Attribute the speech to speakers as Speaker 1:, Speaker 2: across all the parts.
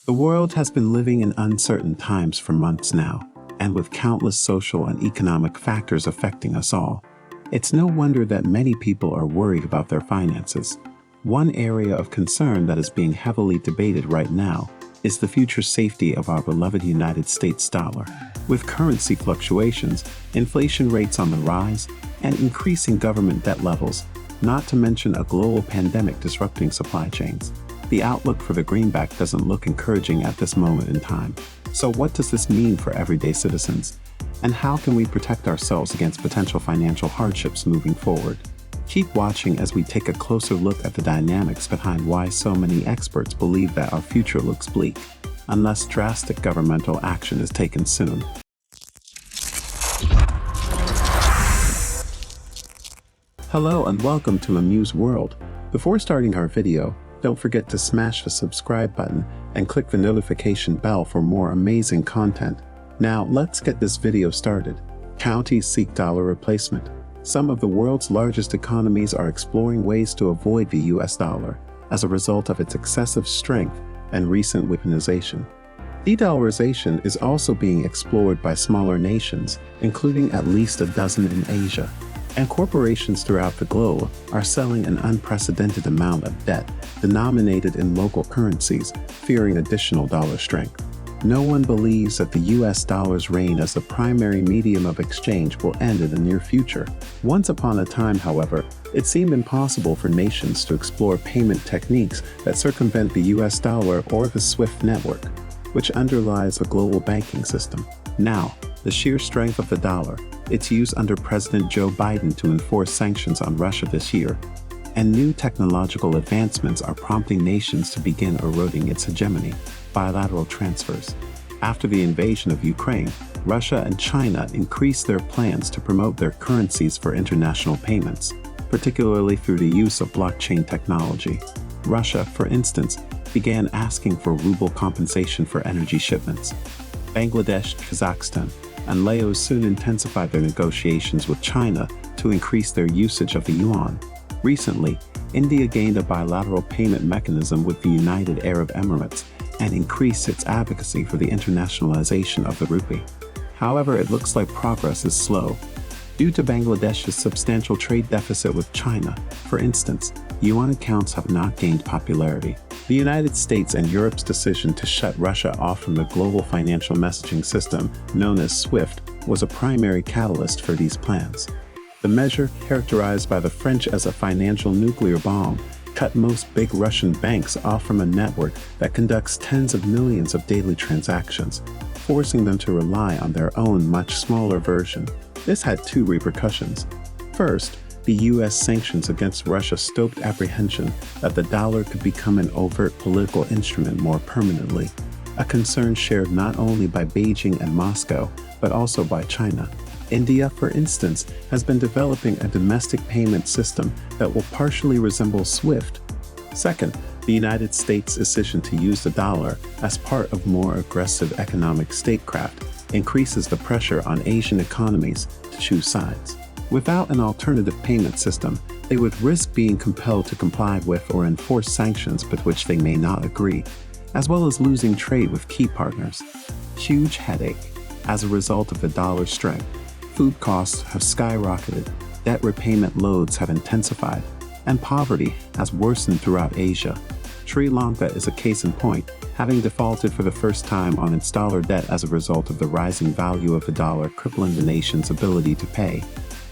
Speaker 1: The world has been living in uncertain times for months now, and with countless social and economic factors affecting us all, it's no wonder that many people are worried about their finances. One area of concern that is being heavily debated right now is the future safety of our beloved United States dollar. With currency fluctuations, inflation rates on the rise, and increasing government debt levels, not to mention a global pandemic disrupting supply chains, the outlook for the greenback doesn't look encouraging at this moment in time. So what does this mean for everyday citizens? And how can we protect ourselves against potential financial hardships moving forward? Keep watching as we take a closer look at the dynamics behind why so many experts believe that our future looks bleak, unless drastic governmental action is taken soon. Hello and welcome to Amuse World. Before starting our video, don't forget to smash the subscribe button and click the notification bell for more amazing content. Now let's get this video started. Counties seek dollar replacement. Some of the world's largest economies are exploring ways to avoid the US dollar as a result of its excessive strength and recent weaponization. De-dollarization is also being explored by smaller nations, including at least a dozen in Asia. And corporations throughout the globe are selling an unprecedented amount of debt denominated in local currencies, fearing additional dollar strength. No one believes that the US dollar's reign as the primary medium of exchange will end in the near future. Once upon a time, however, it seemed impossible for nations to explore payment techniques that circumvent the US dollar or the SWIFT network, which underlies the global banking system. Now, the sheer strength of the dollar, its use under President Joe Biden to enforce sanctions on Russia this year, and new technological advancements are prompting nations to begin eroding its hegemony. Bilateral transfers. After the invasion of Ukraine, Russia and China increased their plans to promote their currencies for international payments, particularly through the use of blockchain technology. Russia, for instance, began asking for ruble compensation for energy shipments. Bangladesh, Kazakhstan, and Laos soon intensified their negotiations with China to increase their usage of the yuan. Recently, India gained a bilateral payment mechanism with the United Arab Emirates and increased its advocacy for the internationalization of the rupee. However, it looks like progress is slow. Due to Bangladesh's substantial trade deficit with China, for instance, yuan accounts have not gained popularity. The United States and Europe's decision to shut Russia off from the global financial messaging system known as SWIFT was a primary catalyst for these plans. The measure, characterized by the French as a financial nuclear bomb, cut most big Russian banks off from a network that conducts tens of millions of daily transactions, forcing them to rely on their own much smaller version. This had two repercussions. First, the US sanctions against Russia stoked apprehension that the dollar could become an overt political instrument more permanently, a concern shared not only by Beijing and Moscow, but also by China. India, for instance, has been developing a domestic payment system that will partially resemble SWIFT. Second, the United States' decision to use the dollar as part of more aggressive economic statecraft increases the pressure on Asian economies to choose sides. Without an alternative payment system, they would risk being compelled to comply with or enforce sanctions with which they may not agree, as well as losing trade with key partners. Huge headache. As a result of the dollar's strength, food costs have skyrocketed, debt repayment loads have intensified, and poverty has worsened throughout Asia. Sri Lanka is a case in point, having defaulted for the first time on its dollar debt as a result of the rising value of the dollar crippling the nation's ability to pay.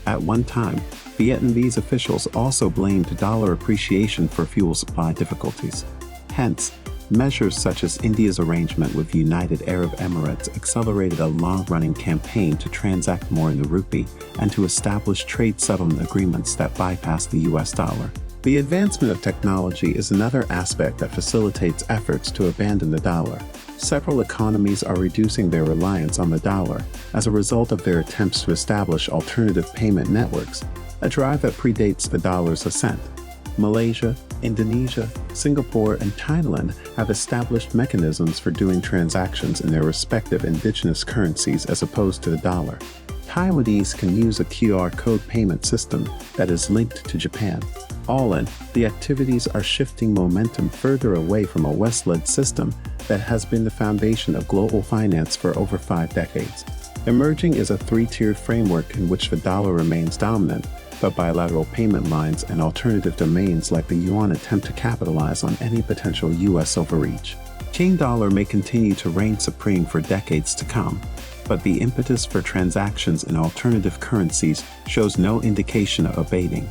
Speaker 1: At one time, Vietnamese officials also blamed the dollar appreciation for fuel supply difficulties. Hence, measures such as India's arrangement with the United Arab Emirates accelerated a long-running campaign to transact more in the rupee and to establish trade settlement agreements that bypass the US dollar. The advancement of technology is another aspect that facilitates efforts to abandon the dollar. Several economies are reducing their reliance on the dollar as a result of their attempts to establish alternative payment networks, a drive that predates the dollar's ascent. Malaysia, Indonesia, Singapore, and Thailand have established mechanisms for doing transactions in their respective indigenous currencies as opposed to the dollar. Taiwanese can use a QR code payment system that is linked to Japan. All in, the activities are shifting momentum further away from a West-led system that has been the foundation of global finance for over 5 decades. Emerging is a 3-tiered framework in which the dollar remains dominant, but bilateral payment lines and alternative domains like the yuan attempt to capitalize on any potential U.S. overreach. King dollar may continue to reign supreme for decades to come, but the impetus for transactions in alternative currencies shows no indication of abating,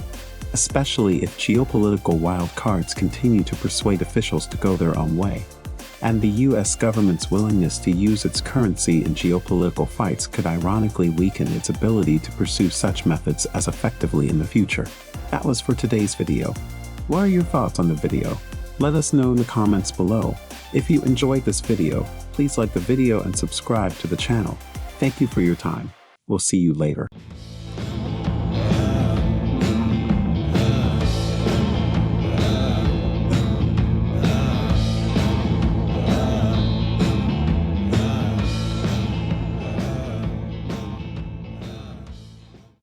Speaker 1: especially if geopolitical wild cards continue to persuade officials to go their own way. And the U.S. government's willingness to use its currency in geopolitical fights could ironically weaken its ability to pursue such methods as effectively in the future. That was for today's video. What are your thoughts on the video? Let us know in the comments below. If you enjoyed this video, please like the video and subscribe to the channel. Thank you for your time. We'll see you later.